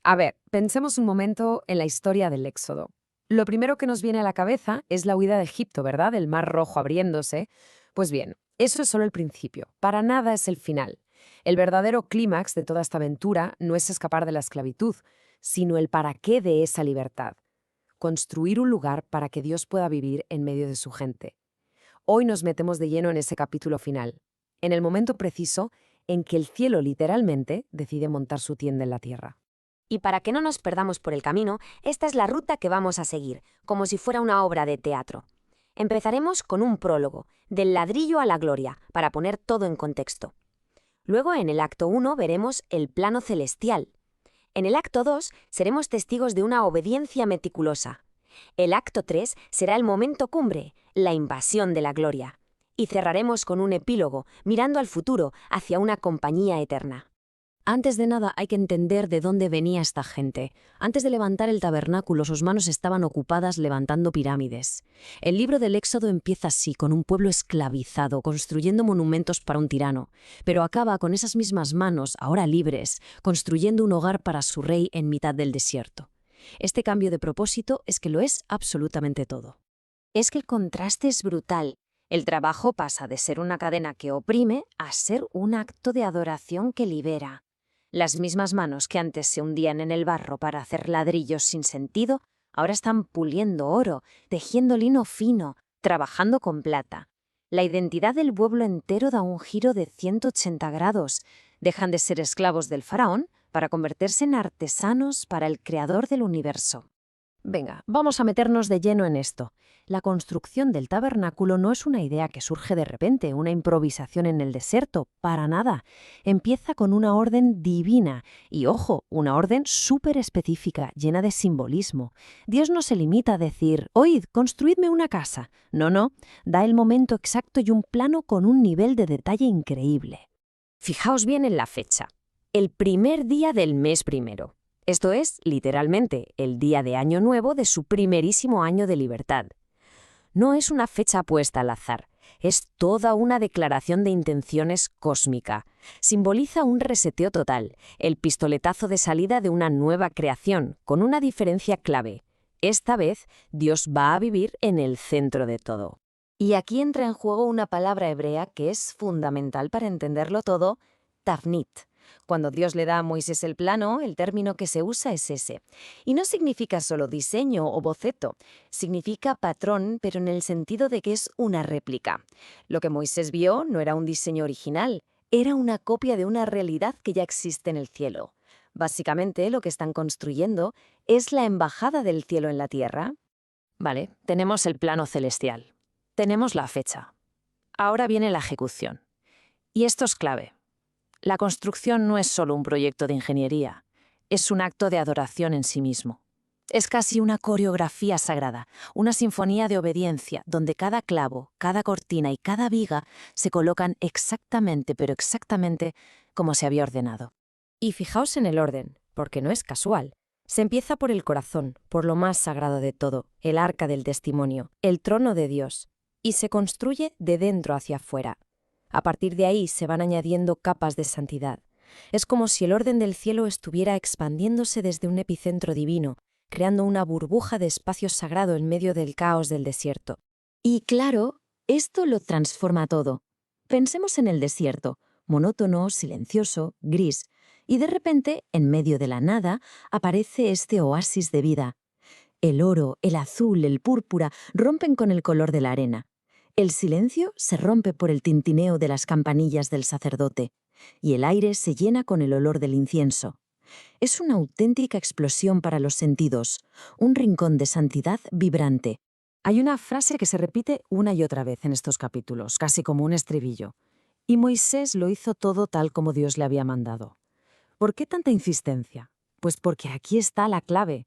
A ver, pensemos un momento en la historia del Éxodo. Lo primero que nos viene a la cabeza es la huida de Egipto, ¿verdad? El Mar Rojo abriéndose. Pues bien, eso es solo el principio. Para nada es el final. El verdadero clímax de toda esta aventura no es escapar de la esclavitud, sino el para qué de esa libertad. Construir un lugar para que Dios pueda vivir en medio de su gente. Hoy nos metemos de lleno en ese capítulo final, en el momento preciso en que el cielo literalmente decide montar su tienda en la tierra. Y para que no nos perdamos por el camino, esta es la ruta que vamos a seguir, como si fuera una obra de teatro. Empezaremos con un prólogo, del ladrillo a la gloria, para poner todo en contexto. Luego, en el acto 1, veremos el plano celestial. En el acto 2, seremos testigos de una obediencia meticulosa. El acto 3 será el momento cumbre, la invasión de la gloria. Y cerraremos con un epílogo, mirando al futuro, hacia una compañía eterna. Antes de nada hay que entender de dónde venía esta gente. Antes de levantar el tabernáculo, sus manos estaban ocupadas levantando pirámides. El libro del Éxodo empieza así, con un pueblo esclavizado, construyendo monumentos para un tirano, pero acaba con esas mismas manos, ahora libres, construyendo un hogar para su rey en mitad del desierto. Este cambio de propósito es que lo es absolutamente todo. Es que el contraste es brutal. El trabajo pasa de ser una cadena que oprime a ser un acto de adoración que libera. Las mismas manos que antes se hundían en el barro para hacer ladrillos sin sentido, ahora están puliendo oro, tejiendo lino fino, trabajando con plata. La identidad del pueblo entero da un giro de 180 grados. Dejan de ser esclavos del faraón para convertirse en artesanos para el creador del universo. Venga, vamos a meternos de lleno en esto. La construcción del tabernáculo no es una idea que surge de repente, una improvisación en el desierto, para nada. Empieza con una orden divina y, ojo, una orden súper específica, llena de simbolismo. Dios no se limita a decir, oíd, construidme una casa. No, da el momento exacto y un plano con un nivel de detalle increíble. Fijaos bien en la fecha. El primer día del mes primero. Esto es, literalmente, el día de Año Nuevo de su primerísimo año de libertad. No es una fecha puesta al azar, es toda una declaración de intenciones cósmica. Simboliza un reseteo total, el pistoletazo de salida de una nueva creación, con una diferencia clave. Esta vez, Dios va a vivir en el centro de todo. Y aquí entra en juego una palabra hebrea que es fundamental para entenderlo todo, tafnit. Cuando Dios le da a Moisés el plano, el término que se usa es ese. Y no significa solo diseño o boceto, significa patrón, pero en el sentido de que es una réplica. Lo que Moisés vio no era un diseño original, era una copia de una realidad que ya existe en el cielo. Básicamente, lo que están construyendo es la embajada del cielo en la tierra. Vale, tenemos el plano celestial. Tenemos la fecha. Ahora viene la ejecución. Y esto es clave. La construcción no es solo un proyecto de ingeniería, es un acto de adoración en sí mismo. Es casi una coreografía sagrada, una sinfonía de obediencia, donde cada clavo, cada cortina y cada viga se colocan exactamente, pero exactamente, como se había ordenado. Y fijaos en el orden, porque no es casual. Se empieza por el corazón, por lo más sagrado de todo, el arca del testimonio, el trono de Dios, y se construye de dentro hacia afuera. A partir de ahí se van añadiendo capas de santidad. Es como si el orden del cielo estuviera expandiéndose desde un epicentro divino, creando una burbuja de espacio sagrado en medio del caos del desierto. Y claro, esto lo transforma todo. Pensemos en el desierto, monótono, silencioso, gris, y de repente, en medio de la nada, aparece este oasis de vida. El oro, el azul, el púrpura rompen con el color de la arena. El silencio se rompe por el tintineo de las campanillas del sacerdote, y el aire se llena con el olor del incienso. Es una auténtica explosión para los sentidos, un rincón de santidad vibrante. Hay una frase que se repite una y otra vez en estos capítulos, casi como un estribillo. Y Moisés lo hizo todo tal como Dios le había mandado. ¿Por qué tanta insistencia? Pues porque aquí está la clave.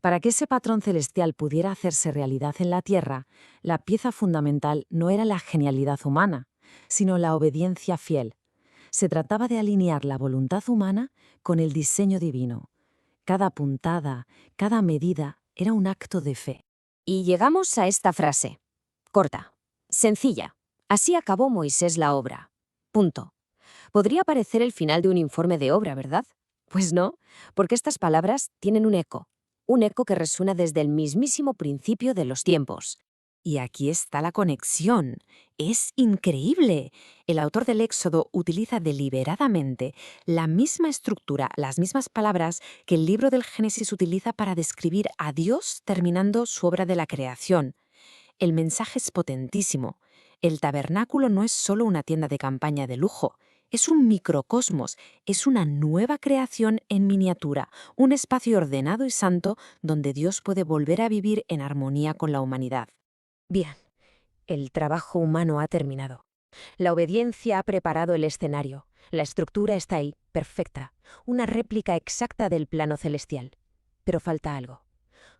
Para que ese patrón celestial pudiera hacerse realidad en la tierra, la pieza fundamental no era la genialidad humana, sino la obediencia fiel. Se trataba de alinear la voluntad humana con el diseño divino. Cada puntada, cada medida era un acto de fe. Y llegamos a esta frase. Corta, sencilla. Así acabó Moisés la obra. Punto. Podría parecer el final de un informe de obra, ¿verdad? Pues no, porque estas palabras tienen un eco que resuena desde el mismísimo principio de los tiempos. Y aquí está la conexión. Es increíble. El autor del Éxodo utiliza deliberadamente la misma estructura, las mismas palabras que el libro del Génesis utiliza para describir a Dios terminando su obra de la creación. El mensaje es potentísimo. El tabernáculo no es solo una tienda de campaña de lujo, es un microcosmos, es una nueva creación en miniatura, un espacio ordenado y santo donde Dios puede volver a vivir en armonía con la humanidad. Bien, el trabajo humano ha terminado. La obediencia ha preparado el escenario. La estructura está ahí, perfecta, una réplica exacta del plano celestial. Pero falta algo.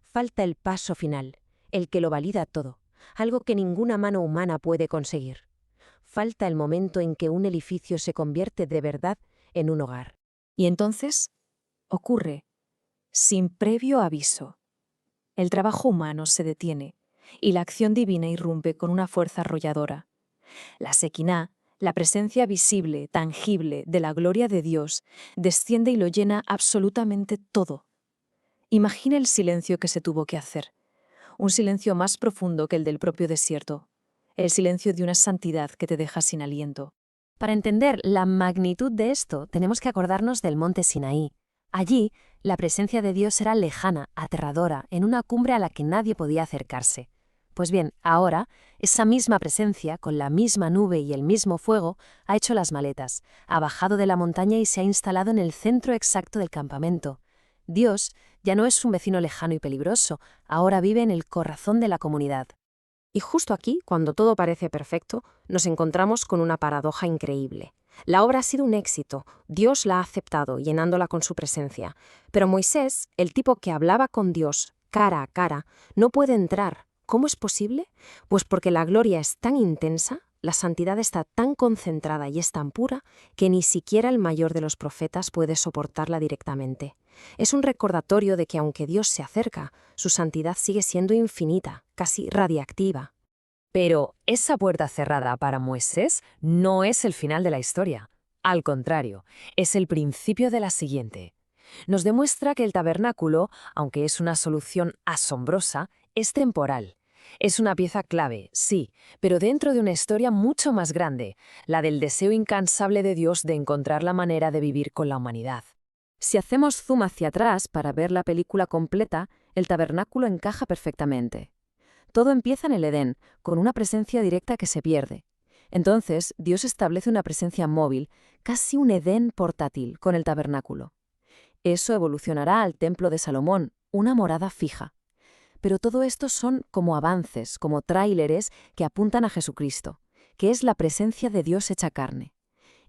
Falta el paso final, el que lo valida todo, algo que ninguna mano humana puede conseguir. Falta el momento en que un edificio se convierte de verdad en un hogar. Y entonces ocurre, sin previo aviso. El trabajo humano se detiene y la acción divina irrumpe con una fuerza arrolladora. La Sequiná, la presencia visible, tangible de la gloria de Dios, desciende y lo llena absolutamente todo. Imagina el silencio que se tuvo que hacer, un silencio más profundo que el del propio desierto, el silencio de una santidad que te deja sin aliento. Para entender la magnitud de esto, tenemos que acordarnos del monte Sinaí. Allí, la presencia de Dios era lejana, aterradora, en una cumbre a la que nadie podía acercarse. Pues bien, ahora, esa misma presencia, con la misma nube y el mismo fuego, ha hecho las maletas, ha bajado de la montaña y se ha instalado en el centro exacto del campamento. Dios ya no es un vecino lejano y peligroso, ahora vive en el corazón de la comunidad. Y justo aquí, cuando todo parece perfecto, nos encontramos con una paradoja increíble. La obra ha sido un éxito, Dios la ha aceptado, llenándola con su presencia. Pero Moisés, el tipo que hablaba con Dios cara a cara, no puede entrar. ¿Cómo es posible? Pues porque la gloria es tan intensa, la santidad está tan concentrada y es tan pura, que ni siquiera el mayor de los profetas puede soportarla directamente. Es un recordatorio de que aunque Dios se acerca, su santidad sigue siendo infinita, casi radiactiva. Pero esa puerta cerrada para Moisés no es el final de la historia. Al contrario, es el principio de la siguiente. Nos demuestra que el tabernáculo, aunque es una solución asombrosa, es temporal. Es una pieza clave, sí, pero dentro de una historia mucho más grande, la del deseo incansable de Dios de encontrar la manera de vivir con la humanidad. Si hacemos zoom hacia atrás para ver la película completa, el tabernáculo encaja perfectamente. Todo empieza en el Edén, con una presencia directa que se pierde. Entonces, Dios establece una presencia móvil, casi un Edén portátil, con el tabernáculo. Eso evolucionará al Templo de Salomón, una morada fija. Pero todo esto son como avances, como tráileres que apuntan a Jesucristo, que es la presencia de Dios hecha carne.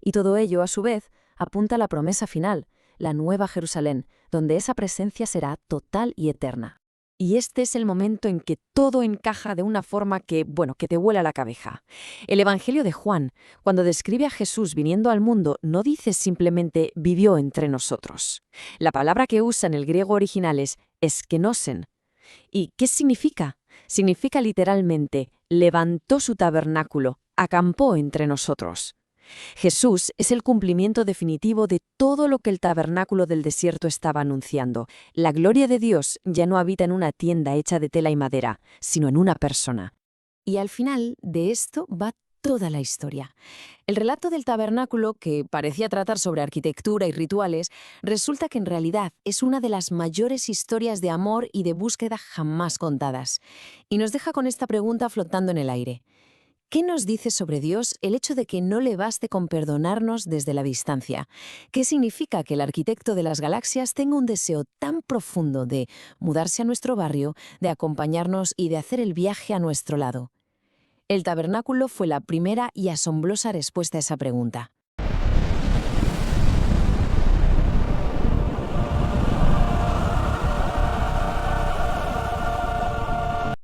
Y todo ello, a su vez, apunta a la promesa final, la Nueva Jerusalén, donde esa presencia será total y eterna. Y este es el momento en que todo encaja de una forma que te vuela la cabeza. El Evangelio de Juan, cuando describe a Jesús viniendo al mundo, no dice simplemente vivió entre nosotros. La palabra que usa en el griego original es eskenosen. ¿Y qué significa? Significa literalmente levantó su tabernáculo, acampó entre nosotros. Jesús es el cumplimiento definitivo de todo lo que el tabernáculo del desierto estaba anunciando. La gloria de Dios ya no habita en una tienda hecha de tela y madera, sino en una persona. Y al final de esto va toda la historia. El relato del tabernáculo, que parecía tratar sobre arquitectura y rituales, resulta que en realidad es una de las mayores historias de amor y de búsqueda jamás contadas. Y nos deja con esta pregunta flotando en el aire. ¿Qué nos dice sobre Dios el hecho de que no le baste con perdonarnos desde la distancia? ¿Qué significa que el arquitecto de las galaxias tenga un deseo tan profundo de mudarse a nuestro barrio, de acompañarnos y de hacer el viaje a nuestro lado? El tabernáculo fue la primera y asombrosa respuesta a esa pregunta.